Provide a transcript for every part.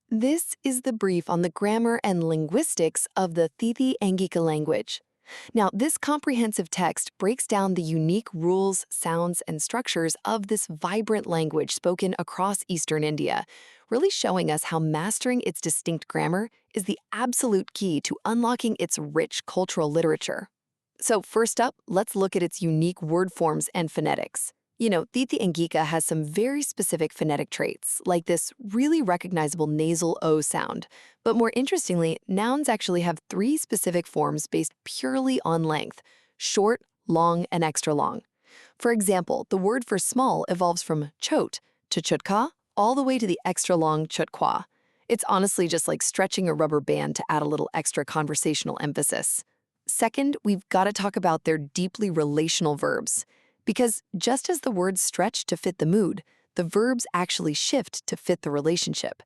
This is the brief on the grammar and linguistics of the Thithi Angika language. Now, this comprehensive text breaks down the unique rules, sounds, and structures of this vibrant language spoken across Eastern India, really showing us how mastering its distinct grammar is the absolute key to unlocking its rich cultural literature. So first up, let's look at its unique word forms and phonetics. Thithi Angika has some very specific phonetic traits, like this really recognizable nasal O sound. But more interestingly, nouns actually have three specific forms based purely on length: short, long, and extra long. For example, the word for small evolves from chot to chutka, all the way to the extra long chutkwa. It's honestly just like stretching a rubber band to add a little extra conversational emphasis. Second, we've got to talk about their deeply relational verbs. Because just as the words stretch to fit the mood, the verbs actually shift to fit the relationship.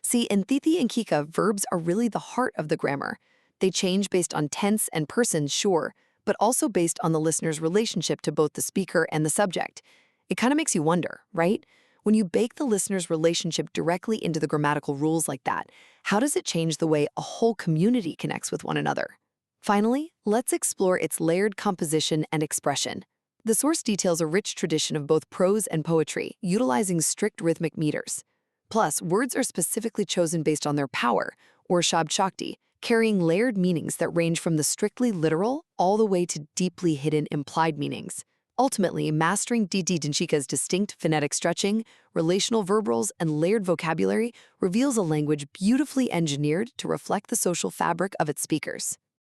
See, in Thithi and Kika, verbs are really the heart of the grammar. They change based on tense and person, sure, but also based on the listener's relationship to both the speaker and the subject. It kind of makes you wonder, right? When you bake the listener's relationship directly into the grammatical rules like that, how does it change the way a whole community connects with one another? Finally, let's explore its layered composition and expression. The source details a rich tradition of both prose and poetry, utilizing strict rhythmic meters. Plus, words are specifically chosen based on their power, or Shabd Shakti, carrying layered meanings that range from the strictly literal all the way to deeply hidden implied meanings. Ultimately, mastering Diti Dinshika's distinct phonetic stretching, relational verb roles, and layered vocabulary reveals a language beautifully engineered to reflect the social fabric of its speakers.